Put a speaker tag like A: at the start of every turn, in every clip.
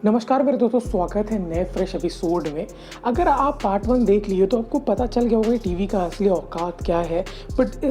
A: नमस्कार मेरे दोस्तों, स्वागत है नए फ्रेश एपिसोड में। अगर आप पार्ट 1 देख लिए तो आपको पता चल गया होगा टीवी का असली औकात क्या है। बट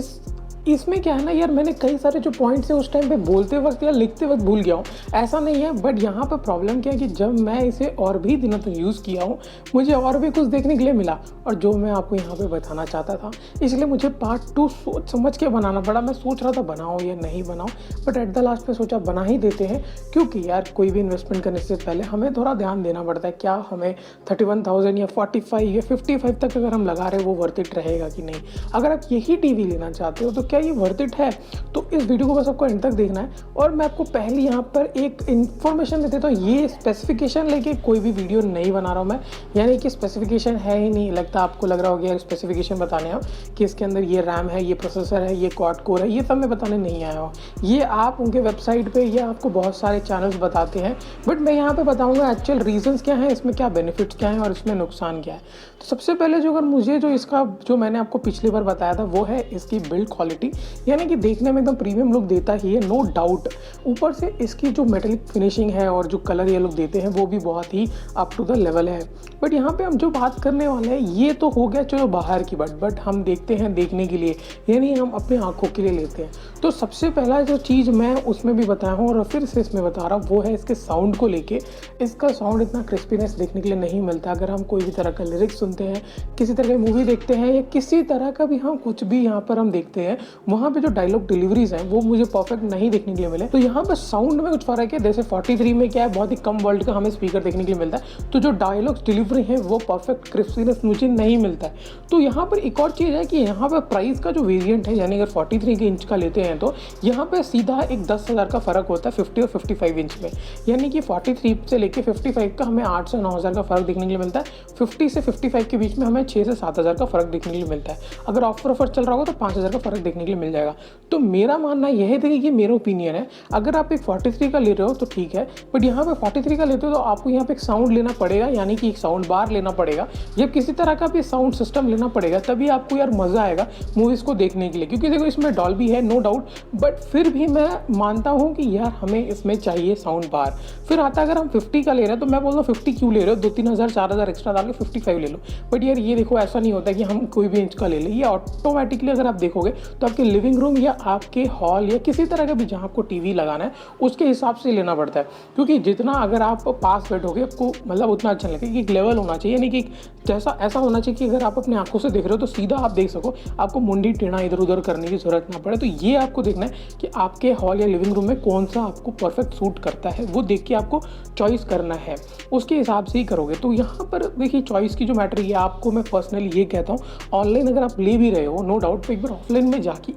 A: इसमें क्या है ना यार, मैंने कई सारे जो पॉइंट्स हैं उस टाइम पे बोलते वक्त या लिखते वक्त भूल गया हूँ। ऐसा नहीं है, बट यहाँ पे प्रॉब्लम क्या है कि जब मैं इसे और भी दिनों तक यूज़ किया हूँ, मुझे और भी कुछ देखने के लिए मिला और जो मैं आपको यहाँ पे बताना चाहता था। इसलिए मुझे पार्ट 2 सोच समझ के बनाना पड़ा। मैं सोच रहा था बनाऊँ या नहीं बनाऊँ, बट एट द लास्ट में सोचा बना ही देते हैं, क्योंकि यार कोई भी इन्वेस्टमेंट करने से पहले हमें थोड़ा ध्यान देना पड़ता है। क्या हमें 31,000 या 45 या 55 तक अगर हम लगा रहे हैं वो वर्थ इट रहेगा कि नहीं। अगर आप यही टीवी लेना चाहते हो तो क्या ये वर्थ इट है, तो इस वीडियो को बस आपको एंड तक देखना है। और मैं आपको पहले यहाँ पर एक इन्फॉर्मेशन दे देता हूँ, ये स्पेसिफिकेशन लेके कोई भी वीडियो नहीं बना रहा हूँ मैं। यानी कि स्पेसिफिकेशन है ही नहीं, लगता आपको लग रहा होगा यार स्पेसिफिकेशन बताने हो कि इसके अंदर ये रैम है, ये प्रोसेसर है, ये क्वाड कोर है, ये सब मैं बताने नहीं आया हूँ। ये आप उनके वेबसाइट पे या आपको बहुत सारे चैनल्स बताते हैं, बट मैं यहाँ पे बताऊँगा एक्चुअल रीजंस क्या है, इसमें क्या बेनिफिट्स क्या है और इसमें नुकसान क्या है। तो सबसे पहले जो अगर मुझे जो मैंने आपको पिछली बार बताया था वो है इसकी बिल्ड क्वालिटी। यानी कि देखने में एकदम प्रीमियम लुक देता ही है, नो डाउट। ऊपर से इसकी जो मेटेलिक फिनिशिंग है और जो कलर ये लोग देते हैं वो भी बहुत ही अप टू द लेवल है। बट यहाँ पे हम जो बात करने वाले हैं ये तो हो गया चलो बाहर की बात, बट हम देखते हैं देखने के लिए, यानी हम अपनी आंखों के लिए लेते हैं। तो सबसे पहला जो चीज़ मैं उसमें भी बताया हूँ और फिर से इसमें बता रहा हूँ वो है इसके साउंड को लेके। इसका साउंड इतना क्रिस्पीनेस देखने के लिए नहीं मिलता। अगर हम कोई भी तरह का लिरिक्स सुनते हैं, किसी तरह की मूवी देखते हैं या किसी तरह का भी हम कुछ भी यहाँ पर हम देखते हैं, वहाँ पे जो डायलॉग डिलीवरीज हैं वो मुझे परफेक्ट नहीं देखने के लिए मिले। तो यहाँ पर साउंड में कुछ फर्क है। जैसे 43 में क्या है, बहुत ही कम वर्ल्ड का हमें स्पीकर देखने के लिए मिलता है, तो जो डायलॉग्स डिलीवरी है वो परफेक्ट क्रिस्पीनेस मुझे नहीं मिलता है। तो यहाँ पर एक और चीज़ है कि यहाँ पर प्राइस का जो वेरिएंट है, यानी अगर 43 इंच का लेते हैं तो यहाँ पर सीधा एक 10,000 का फ़र्क होता है 50 और 55 इंच में। यानी कि 43 से लेके 55 का हमें 8 से 9,000 का फ़र्क देखने के लिए मिलता है। 50 से 55 के बीच में हमें 6 से 7,000 का फ़र्क देखने के लिए मिलता है। अगर ऑफर चल रहा होगा तो 5,000 का फ़र्क देखने के लिए मिल जाएगा। तो मेरा मानना यह है कि ये मेरा ओपिनियन है। अगर आप एक 43 का ले रहे हो तो ठीक है, बट यहाँ पे 43 का लेते हो तो आपको यहाँ पे एक साउंड लेना पड़ेगा, यानी कि एक साउंड बार लेना पड़ेगा या किसी तरह का भी साउंड सिस्टम लेना पड़ेगा, तभी आपको यार मज़ा आएगा मूवीज़ को देखने के लिए। क्योंकि देखो इसमें डॉल्बी है नो डाउट, बट फिर भी मैं मानता हूँ कि यार हमें इसमें चाहिए साउंड बार। फिर आता अगर हम 50 का ले रहे हैं तो मैं बोलता हूँ 50 क्यों ले रहे हो, 2-3 हज़ार 4,000 एक्स्ट्रा डाल के 55 ले लो। बट यार ये देखो ऐसा नहीं होता कि हम कोई भी इंच का ले लें। ये ऑटोमेटिकली अगर आप देखोगे तो आपके लिविंग रूम या आपके हॉल या किसी तरह का भी जहाँ आपको टीवी लगाना है उसके हिसाब से लेना पड़ता है। क्योंकि जितना अगर आप पास बैठोगे आपको मतलब उतना अच्छा लगेगा। कि एक लेवल होना चाहिए, यानी कि जैसा ऐसा होना चाहिए कि अगर आप अपनी आंखों से देख रहे हो तो सीधा आप देख सको, आपको मुंडी टेढ़ा इधर उधर करने की जरूरत ना पड़े। तो ये आपको देखना है कि आपके हॉल या लिविंग रूम में कौन सा आपको परफेक्ट सूट करता है, वो देख के आपको चॉइस करना है, उसके हिसाब से ही करोगे। तो यहाँ पर देखिए चॉइस की जो मैटर है, आपको मैं पर्सनली ये कहता हूँ, ऑनलाइन अगर आप ले भी रहे हो नो डाउट, तो एक बार ऑफलाइन में जाके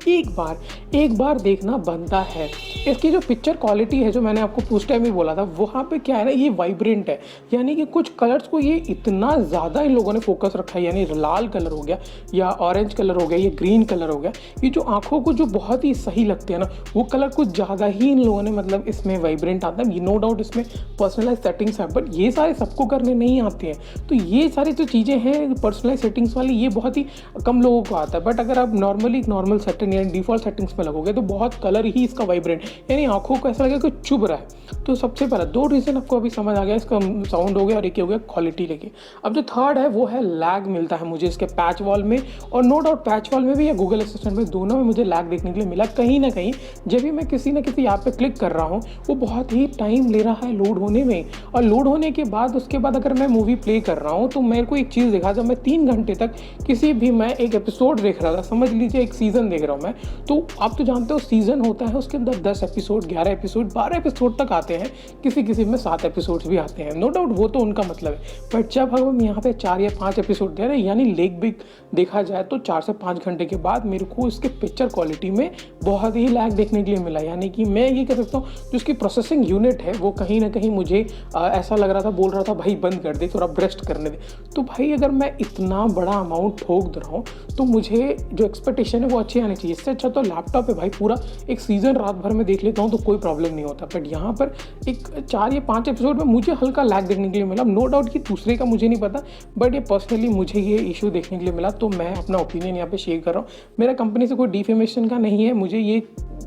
A: एक बार देखना बनता है। इसकी जो पिक्चर क्वालिटी है, जो मैंने आपको उस टाइम ही बोला था, वहाँ पे क्या है ना, ये वाइब्रेंट है। यानी कि कुछ कलर्स को ये इतना ज़्यादा इन लोगों ने फोकस रखा है, यानी लाल कलर हो गया या ऑरेंज कलर हो गया या ग्रीन कलर हो गया, ये जो आंखों को जो बहुत ही सही लगते हैं ना, वो कलर कुछ ज़्यादा ही इन लोगों ने मतलब इसमें वाइब्रेंट आता है। नो डाउट इसमें पर्सनलाइज सेटिंग्स है, बट ये सारे सबको करने नहीं आते हैं। तो ये सारी जो चीज़ें हैं पर्सनलाइज सेटिंग्स वाली, ये बहुत ही कम लोगों को आता है। बट अगर आप नॉर्मल सेटिंग यानी डिफॉल्ट सेटिंग्स में लगोगे तो बहुत कलर ही इसका वाइब्रेंट, यानी आंखों को ऐसा लगेगा कि चुभ रहा है। तो सबसे पहला 2 रीज़न आपको अभी समझ आ गया, इसका साउंड हो गया और एक हो गया क्वालिटी लेके। अब जो थर्ड है वो है लैग मिलता है मुझे इसके पैच वॉल में, और नो डाउट पैच वॉल में भी या गूगल असिस्टेंट में, दोनों में मुझे लैग देखने के लिए मिला कहीं ना कहीं। जब भी मैं किसी न किसी ऐप पे क्लिक कर रहा हूँ वो बहुत ही टाइम ले रहा है लोड होने में, और लोड होने के बाद उसके बाद अगर मैं मूवी प्ले कर रहा हूँ तो मेरे को एक चीज़ दिखा, जब मैं 3 घंटे तक किसी भी मैं एक एपिसोड देख रहा था, समझ लीजिए एक सीज़न देख रहा हूँ मैं, तो आप तो जानते हो सीज़न होता है उसके अंदर 10 एपिसोड, 11 एपिसोड, 12 एपिसोड तक आते हैं, किसी में 7 एपिसोड्स भी आते हैं। नो डाउट वो तो उनका मतलब है, बट जब हम यहाँ पे 4 या 5 एपिसोड दे रहे हैं, यानी लेग भी देखा जाए तो 4 से 5 घंटे के बाद मेरे को इसके पिक्चर क्वालिटी में बहुत ही लैग देखने के लिए मिला। यानी कि मैं ये कह सकता हूँ जो इसकी प्रोसेसिंग यूनिट है वो कहीं ना कहीं मुझे ऐसा लग रहा था, बोल रहा था भाई बंद कर दे, थोड़ा ब्रेस्ट करने दे। तो भाई अगर मैं इतना बड़ा अमाउंट ठोक दे रहा हूँ तो मुझे जो एक्सपेक्टेशन है वो अच्छी आने नहीं चाहिए। इससे अच्छा तो लैपटॉप पे भाई पूरा एक सीज़न रात भर में देख लेता हूँ तो कोई प्रॉब्लम नहीं होता। बट यहाँ पर एक 4 या 5 एपिसोड में मुझे हल्का लैग देखने के लिए मिला। नो डाउट कि दूसरे का मुझे नहीं पता, बट ये पर्सनली मुझे ये इशू देखने के लिए मिला, तो मैं अपना ओपिनियन यहाँ पे शेयर कर रहा हूँ। मेरा कंपनी से कोई डिफेमेशन का नहीं है, मुझे ये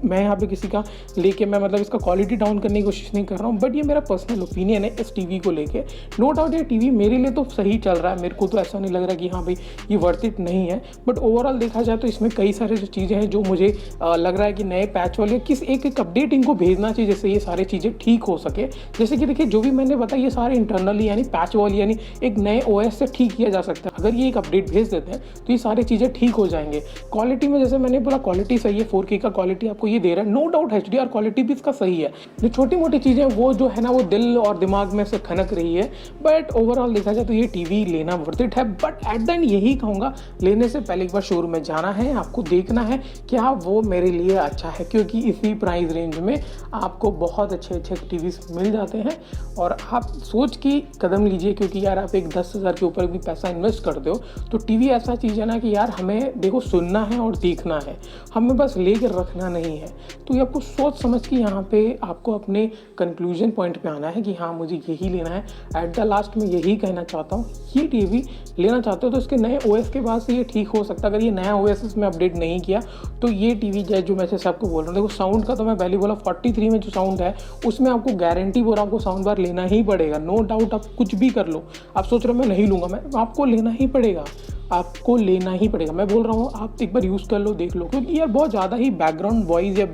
A: मैं यहाँ पे किसी का लेके मैं मतलब इसका क्वालिटी डाउन करने की कोशिश नहीं कर रहा हूँ, बट ये मेरा पर्सनल ओपिनियन है इस टीवी को लेके। नो डाउट ये टीवी मेरे लिए तो सही चल रहा है, मेरे को तो ऐसा नहीं लग रहा कि हाँ भाई ये वर्थ इट नहीं है। बट ओवरऑल देखा जाए तो इसमें कई सारे जो चीज़ें हैं जो मुझे लग रहा है कि नए पैच वाले किस एक अपडेट इनको भेजना चाहिए जिससे ये सारी चीज़ें ठीक हो सके। जैसे कि देखिए जो भी मैंने बताया ये सारे इंटरनली यानी पैच वाली यानी एक नए OS से ठीक किया जा सकता है। अगर ये एक अपडेट भेज देते हैं तो ये सारी चीज़ें ठीक हो जाएंगे। क्वालिटी में जैसे मैंने बोला क्वालिटी सही है, 4K का क्वालिटी आपको ये दे रहा है। नो डाउट HDR क्वालिटी भी इसका सही है। जो छोटी मोटी चीज़ें वो जो है ना वो दिल और दिमाग में से खनक रही है, बट ओवरऑल देखा जाए तो ये टीवी लेना वर्थ इट है। बट एट द एंड यही कहूँगा, लेने से पहले एक बार शोरूम में जाना है, आपको देखना है क्या वो मेरे लिए अच्छा है, क्योंकि इसी प्राइस रेंज में आपको बहुत अच्छे अच्छे टीवीज मिल जाते हैं। और आप सोच के कदम लीजिए, क्योंकि यार आप एक 10,000 के ऊपर भी पैसा इन्वेस्ट कर दो तो टीवी ऐसा चीज़ है ना कि यार हमें देखो सुनना है और देखना है, हमें बस लेकर रखना नहीं है। तो ये आपको सोच समझ के यहाँ पे आपको अपने कंक्लूजन पॉइंट पे आना है कि हाँ मुझे यही लेना है। एट द लास्ट में यही कहना चाहता हूँ, ये टीवी लेना चाहते हो तो इसके नए OS के बाद से ये ठीक हो सकता है। अगर ये नया OS इसमें अपडेट नहीं किया तो ये टीवी जो मैं से आपको बोल रहा हूँ, देखो साउंड का तो मैं पहले बोला 43 में जो साउंड है उसमें आपको गारंटी बोल आपको साउंड बार लेना ही पड़ेगा। नो डाउट आप कुछ भी कर लो, आप सोच रहे हो मैं नहीं लूँगा, मैं आपको लेना ही पड़ेगा, आपको लेना ही पड़ेगा। मैं बोल रहा हूँ आप एक बार यूज़ कर लो, देख लो, क्योंकि यार बहुत ज़्यादा ही बैकग्राउंड वॉइस या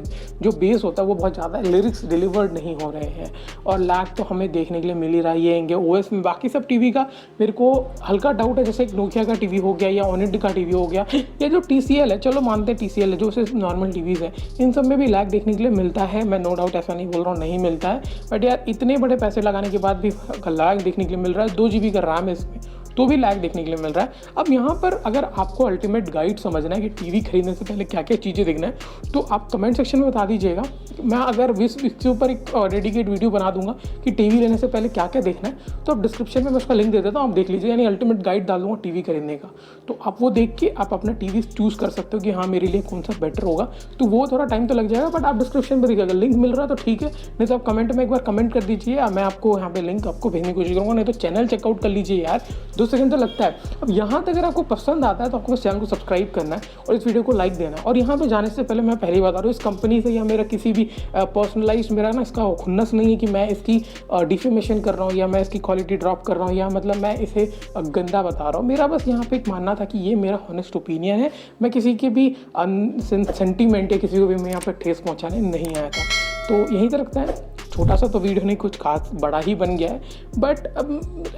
A: जो बेस होता है वो बहुत ज़्यादा लिरिक्स डिलीवर्ड नहीं हो रहे हैं और लैग तो हमें देखने के लिए मिल ही रहा है ये इनके OS में। बाकी सब टीवी का मेरे को हल्का डाउट है, जैसे एक नोकिया का टीवी हो गया या ऑनिड का टीवी हो गया या जो TCL है, चलो मानते हैं TCL है, जो सिर्फ नॉर्मल टीवीज़ है, इन सब में भी लैग देखने के लिए मिलता है। मैं नो डाउट ऐसा नहीं बोल रहा हूँ नहीं मिलता है, बट यार इतने बड़े पैसे लगाने के बाद भी लैग देखने के लिए मिल रहा है। 2 GB का रैम है इसमें तो भी लैग देखने के लिए मिल रहा है। अब यहाँ पर अगर आपको अल्टीमेट गाइड समझना है कि टीवी खरीदने से पहले क्या क्या चीज़ें देखना है तो आप कमेंट सेक्शन में बता दीजिएगा। मैं अगर इसके ऊपर एक डेडिकेट वीडियो बना दूंगा कि टीवी लेने से पहले क्या क्या देखना है, तो आप डिस्क्रिप्शन में मैं उसका लिंक दे देता हूँ, आप देख लीजिए। यानी अल्टीमेट गाइड डाल दूंगा टीवी खरीदने का, तो आप वो देख के आप अपना टीवी चूज़ कर सकते हो कि हाँ मेरे लिए कौन सा बेटर होगा। तो वो थोड़ा टाइम तो लग जाएगा, बट आप डिस्क्रिप्शन में देखिएगा, लिंक मिल रहा है तो ठीक है, नहीं तो आप कमेंट में एक बार कमेंट कर दीजिए, मैं आपको यहाँ पे लिंक आपको भेजने की कोशिश करूँगा। नहीं तो चैनल चेकआउट कर लीजिए यार, 2 सेकंड तो लगता है। अब यहाँ तक अगर आपको पसंद आता है तो आपको इस चैनल को सब्सक्राइब करना है और इस वीडियो को लाइक देना है। और यहाँ पे जाने से पहले मैं पहले ही बता रहा हूँ, इस कंपनी से या मेरा किसी भी पर्सनलाइज मेरा ना इसका खुन्नस नहीं है कि मैं इसकी डिफेमेशन कर रहा हूँ या मैं इसकी क्वालिटी ड्रॉप कर रहा हूँ या मतलब मैं इसे गंदा बता रहा हूँ। मेरा बस यहाँ पे एक मानना था कि ये मेरा हॉनेस्ट ओपिनियन है, मैं किसी के भी सेंटीमेंट या किसी को भी मैं यहाँ पर ठेस पहुँचाने नहीं आया था। तो यहीं तक रखता है, छोटा सा तो वीडियो नहीं, कुछ खास बड़ा ही बन गया है, बट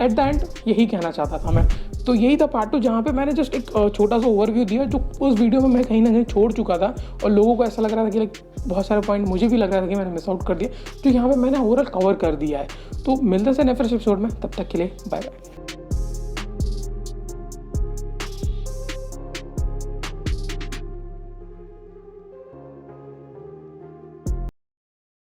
A: एट द एंड यही कहना चाहता था मैं। तो यही था पार्ट 2 जहाँ पे मैंने जस्ट एक छोटा सा ओवरव्यू दिया जो उस वीडियो में मैं कहीं ना कहीं छोड़ चुका था और लोगों को ऐसा लग रहा था कि बहुत सारे पॉइंट मुझे भी लग रहा था कि मैंने मिस आउट कर दिया, तो यहाँ पे मैंने ओवरऑल कवर कर दिया है। तो मिलते हैं नेक्स्ट एपिसोड में, तब तक के लिए बाय बाय।